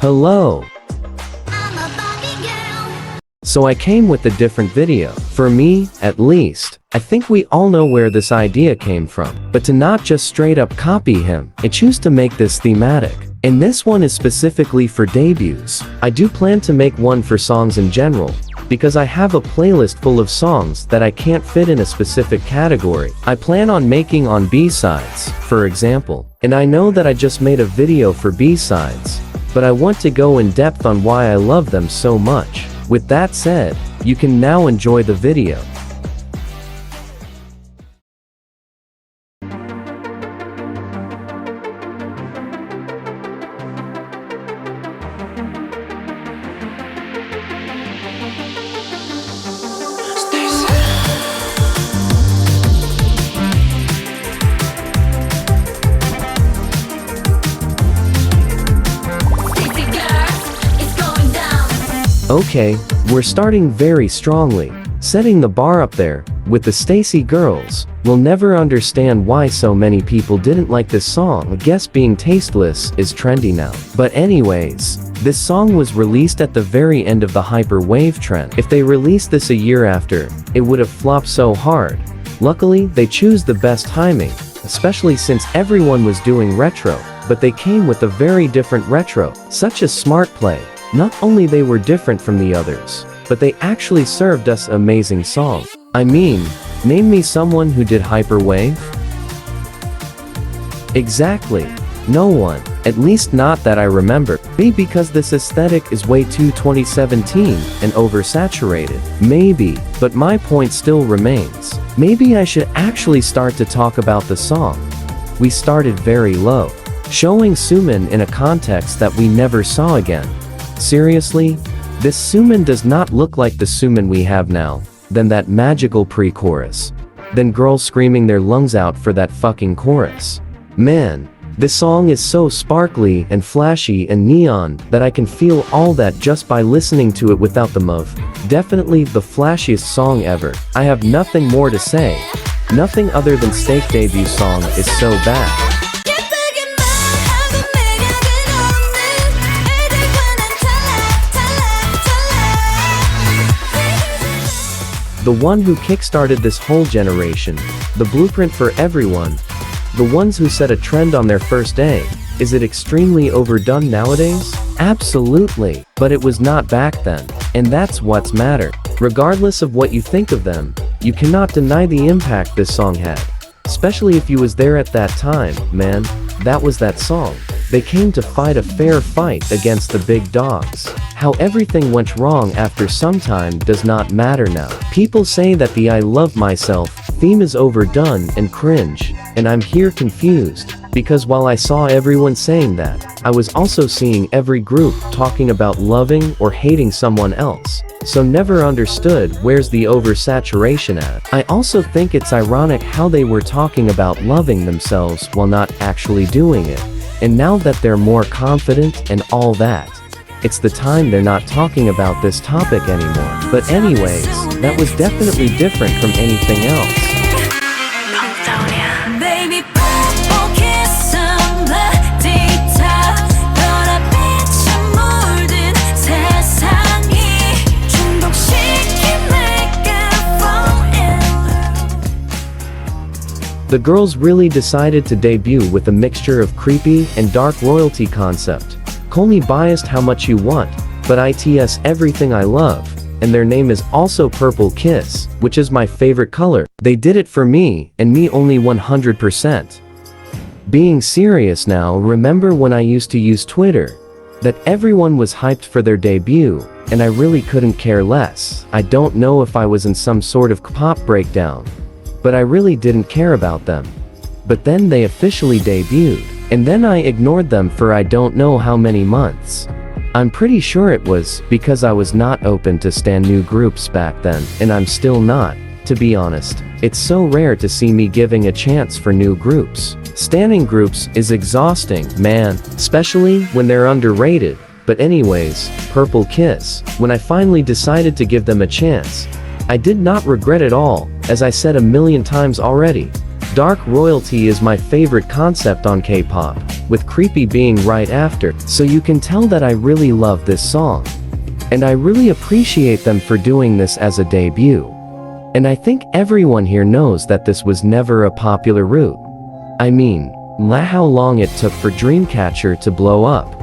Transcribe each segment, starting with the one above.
Hello. So I came with a different video. For me, at least, I think we all know where this idea came from. But to not just straight up copy him, I choose to make this thematic. And this one is specifically for debuts. I do plan to make one for songs in general, because I have a playlist full of songs that I can't fit in a specific category. I plan on making on B-sides, for example. And I know that I just made a video for B-sides, but I want to go in depth on why I love them so much. With that said, you can now enjoy the video. Okay, we're starting very strongly, setting the bar up there, with the STAYC girls. We'll never understand why so many people didn't like this song. I guess being tasteless is trendy now. But anyways, this song was released at the very end of the hyper wave trend. If they released this a year after, it would have flopped so hard. Luckily, they choose the best timing, especially since everyone was doing retro, but they came with a very different retro, such as smart play. Not only they were different from the others, but they actually served us amazing song. I mean, name me someone who did hyperwave? Exactly. No one. At least not that I remember. Maybe because this aesthetic is way too 2017 and oversaturated. Maybe, but my point still remains. Maybe I should actually start to talk about the song. We started very low, showing Sumin in a context that we never saw again. Seriously? This Sumin does not look like the Sumin we have now. Then that magical pre-chorus. Then girls screaming their lungs out for that fucking chorus. Man, this song is so sparkly and flashy and neon that I can feel all that just by listening to it without the move. Definitely the flashiest song ever. I have nothing more to say. Nothing other than STAYC debut song is so bad. The one who kickstarted this whole generation, the blueprint for everyone, the ones who set a trend on their first day. Is it extremely overdone nowadays? Absolutely, but it was not back then, and that's what's matter. Regardless of what you think of them, you cannot deny the impact this song had. Especially if you was there at that time, man, that was that song. They came to fight a fair fight against the big dogs. How everything went wrong after some time does not matter now. People say that the I love myself theme is overdone and cringe, and I'm here confused, because while I saw everyone saying that, I was also seeing every group talking about loving or hating someone else. So never understood where's the oversaturation at. I also think it's ironic how they were talking about loving themselves while not actually doing it. And now that they're more confident and all that, it's the time they're not talking about this topic anymore. But anyways, that was definitely different from anything else. The girls really decided to debut with a mixture of creepy and dark royalty concept. Call me biased how much you want, but ITZY everything I love, and their name is also Purple Kiss, which is my favorite color. They did it for me, and me only 100%. Being serious now, remember when I used to use Twitter? That everyone was hyped for their debut, and I really couldn't care less. I don't know if I was in some sort of kpop breakdown, but I really didn't care about them. But then they officially debuted, and then I ignored them for I don't know how many months. I'm pretty sure it was because I was not open to stan new groups back then, and I'm still not, to be honest. It's so rare to see me giving a chance for new groups. Standing groups is exhausting, man, especially when they're underrated. But anyways, Purple Kiss, when I finally decided to give them a chance, I did not regret it all, as I said a million times already. Dark royalty is my favorite concept on K-pop, with creepy being right after, so you can tell that I really love this song. And I really appreciate them for doing this as a debut. And I think everyone here knows that this was never a popular route. I mean, how long it took for Dreamcatcher to blow up.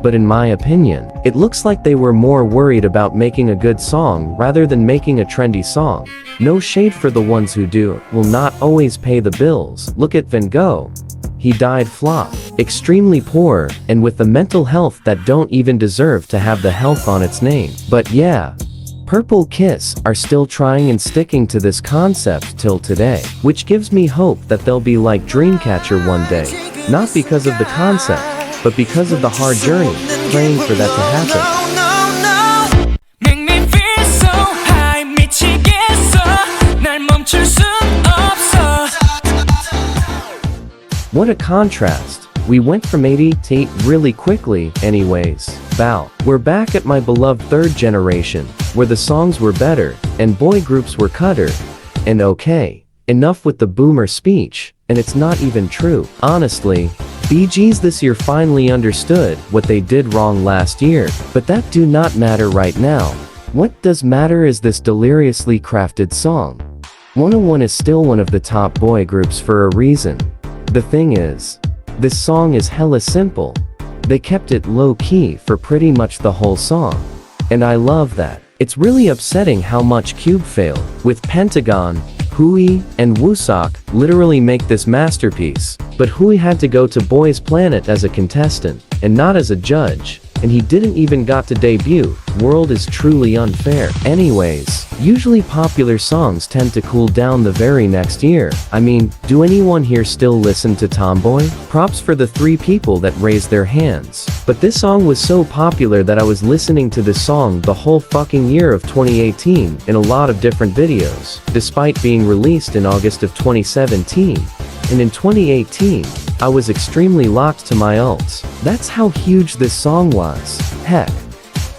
But in my opinion, it looks like they were more worried about making a good song rather than making a trendy song. No shade for the ones who do, will not always pay the bills. Look at Van Gogh. He died flop, extremely poor, and with the mental health that don't even deserve to have the health on its name. But yeah, Purple Kiss are still trying and sticking to this concept till today, which gives me hope that they'll be like Dreamcatcher one day. Not because of the concept, but because of the hard journey, praying for that to happen. What a contrast. We went from 80 to 8 really quickly, anyways. Bow. We're back at my beloved third generation, where the songs were better, and boy groups were cutter. And okay, enough with the boomer speech, and it's not even true. Honestly, BGs this year finally understood what they did wrong last year, but that do not matter right now. What does matter is this deliriously crafted song. 101 is still one of the top boy groups for a reason. The thing is, this song is hella simple. They kept it low-key for pretty much the whole song. And I love that. It's really upsetting how much Cube failed, with Pentagon, Hui, and Wooseok literally make this masterpiece. But Hui had to go to Boys Planet as a contestant, and not as a judge, and he didn't even got to debut. World is truly unfair. Anyways, usually popular songs tend to cool down the very next year. I mean, do anyone here still listen to Tomboy? Props for the 3 people that raised their hands. But this song was so popular that I was listening to this song the whole fucking year of 2018 in a lot of different videos, despite being released in August of 2017. And in 2018, I was extremely locked to my ults. That's how huge this song was. Heck,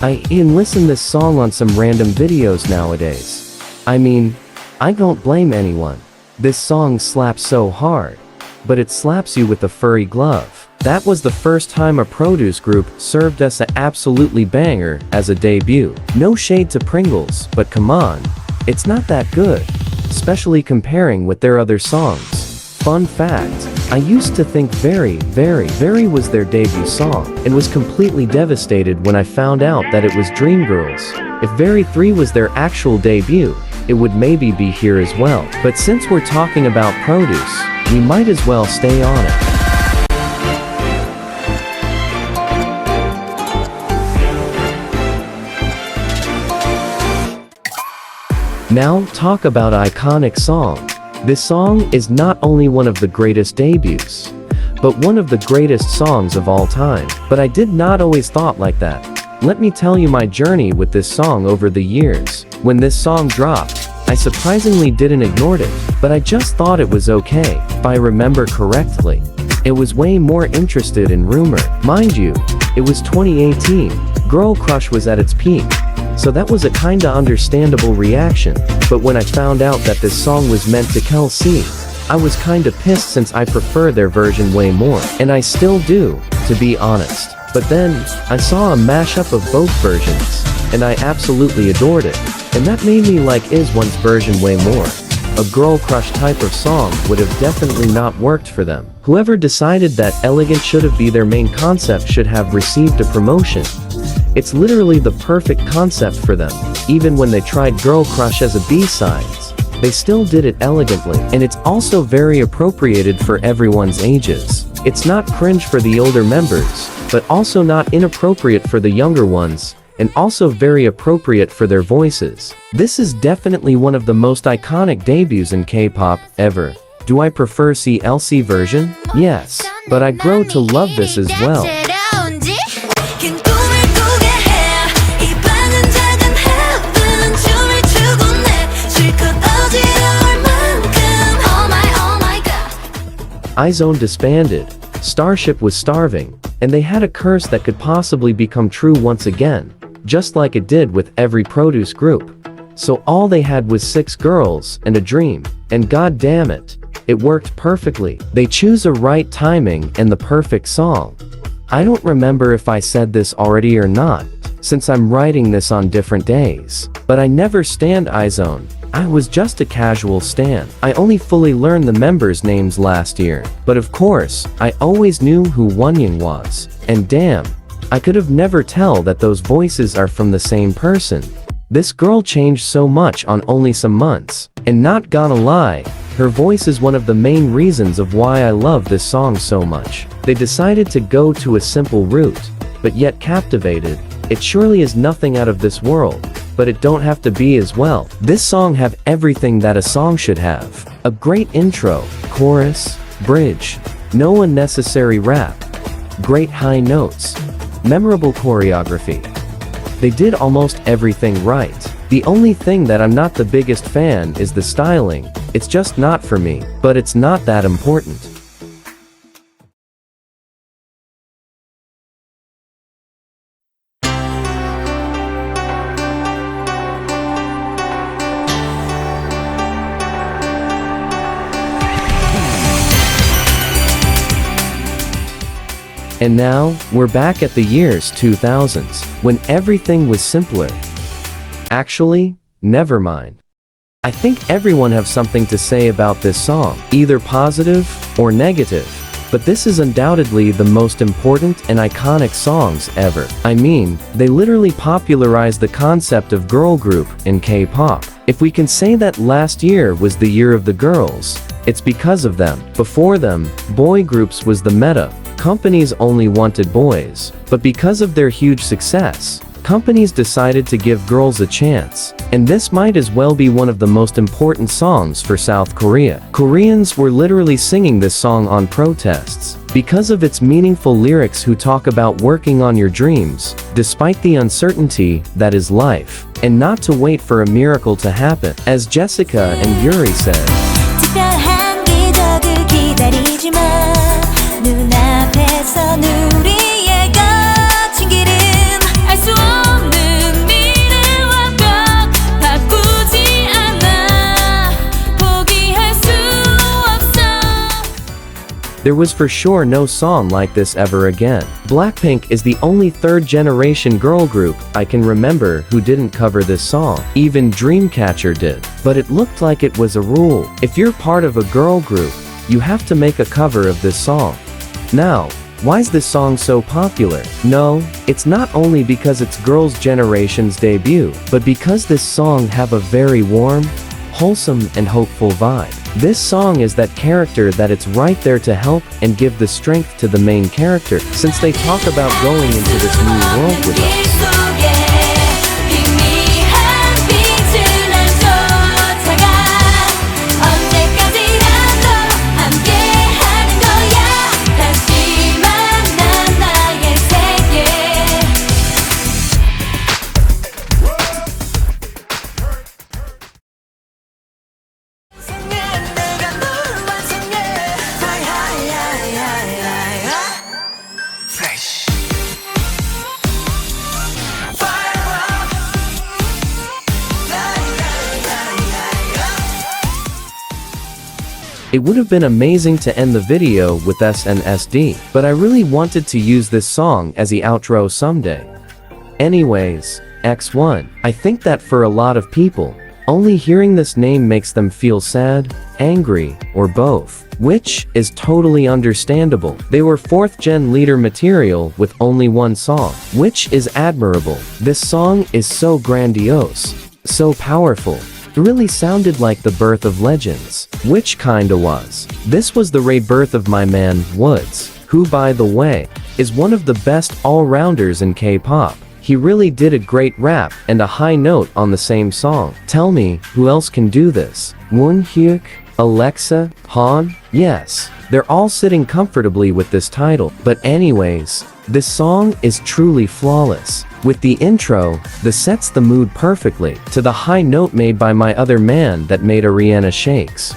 I even listen this song on some random videos nowadays. I mean, I don't blame anyone. This song slaps so hard. But it slaps you with a furry glove. That was the first time a produce group served us an absolutely banger as a debut. No shade to Pringles, but come on, it's not that good. Especially comparing with their other songs. Fun fact, I used to think Very was their debut song, and was completely devastated when I found out that it was Dreamgirls. If Very 3 was their actual debut, it would maybe be here as well. But since we're talking about produce, we might as well stay on it. Now talk about iconic song. This song is not only one of the greatest debuts, but one of the greatest songs of all time. But I did not always thought like that. Let me tell you my journey with this song over the years. When this song dropped, I surprisingly didn't ignore it, but I just thought it was okay. If I remember correctly, it was way more interested in rumor. Mind you, it was 2018, Girl Crush was at its peak. So that was a kinda understandable reaction, but when I found out that this song was meant to kill C, I was kinda pissed since I prefer their version way more, and I still do, to be honest. But then, I saw a mashup of both versions, and I absolutely adored it, and that made me like ITZY's version way more. A girl crush type of song would have definitely not worked for them. Whoever decided that elegant should have been their main concept should have received a promotion. It's literally the perfect concept for them. Even when they tried Girl Crush as a B-sides, they still did it elegantly. And it's also very appropriated for everyone's ages. It's not cringe for the older members, but also not inappropriate for the younger ones, and also very appropriate for their voices. This is definitely one of the most iconic debuts in K-pop ever. Do I prefer CLC version? Yes, but I grow to love this as well. izone disbanded, Starship was starving, and they had a curse that could possibly become true once again, just like it did with every produce group. So all they had was 6 girls and a dream, and god damn it, It worked perfectly. They choose a right timing and the perfect song. I don't remember if I said this already or not, since I'm writing this on different days. But I never stand izone. I was just a casual stan. I only fully learned the members' names last year. But of course, I always knew who Wonyoung was. And damn, I could have never tell that those voices are from the same person. This girl changed so much on only some months. And not gonna lie, her voice is one of the main reasons of why I love this song so much. They decided to go to a simple route, but yet captivated. It surely is nothing out of this world, but it don't have to be as well. This song have everything that a song should have. A great intro, chorus, bridge, no unnecessary rap, great high notes, memorable choreography. They did almost everything right. The only thing that I'm not the biggest fan is the styling. It's just not for me, but it's not that important. And now, we're back at the years 2000s, when everything was simpler. Actually, never mind. I think everyone have something to say about this song, either positive or negative. But this is undoubtedly the most important and iconic songs ever. I mean, they literally popularized the concept of girl group in K-pop. If we can say that last year was the year of the girls, it's because of them. Before them, boy groups was the meta. Companies only wanted boys. But because of their huge success, companies decided to give girls a chance. And this might as well be one of the most important songs for South Korea. Koreans were literally singing this song on protests because of its meaningful lyrics who talk about working on your dreams, despite the uncertainty that is life, and not to wait for a miracle to happen. As Jessica and Yuri said, 특별한 기적을 기다리지 마. 눈앞에선 우리의 거친 길은 알 수 없는 미래와 벽 바꾸지 않아 포기할 수 없어. there was for sure no song like this ever again. Blackpink is the only third-generation girl group I can remember who didn't cover this song. Even Dreamcatcher did. But it looked like it was a rule. If you're part of a girl group, you have to make a cover of this song. Now, why is this song so popular? No, it's not only because it's girls' generation's debut, but because this song have a very warm, wholesome and hopeful vibe. This song is that character that it's right there to help and give the strength to the main character, since they talk about going into this new world with us. It would have been amazing to end the video with snsd, but I really wanted to use this song as the outro someday. Anyways, X1. I think that for a lot of people, only hearing this name makes them feel sad, angry, or both, which is totally understandable. They were 4th gen leader material with only one song, which is admirable. This song is so grandiose, so powerful. It really sounded like the birth of legends, which kinda was. This was the rebirth of my man, Woods, who by the way, is one of the best all-rounders in K-pop. He really did a great rap and a high note on the same song. Tell me, who else can do this? Wonhyuk, Alexa, Han? Yes, they're all sitting comfortably with this title. But anyways, this song is truly flawless. With the intro, this sets the mood perfectly, to the high note made by my other man that made Ariana shakes.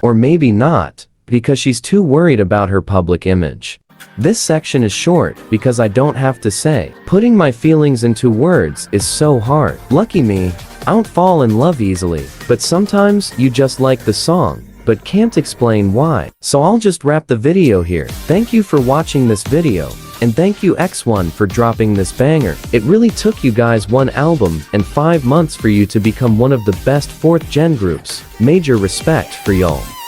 Or maybe not, because she's too worried about her public image. This section is short, because I don't have to say. Putting my feelings into words is so hard. Lucky me, I don't fall in love easily, but sometimes you just like the song, but but can't explain why. So I'll just wrap the video here. Thank you for watching this video, and thank you X1 for dropping this banger. It really took you guys 1 album and 5 months for you to become one of the best 4th gen groups. Major respect for y'all.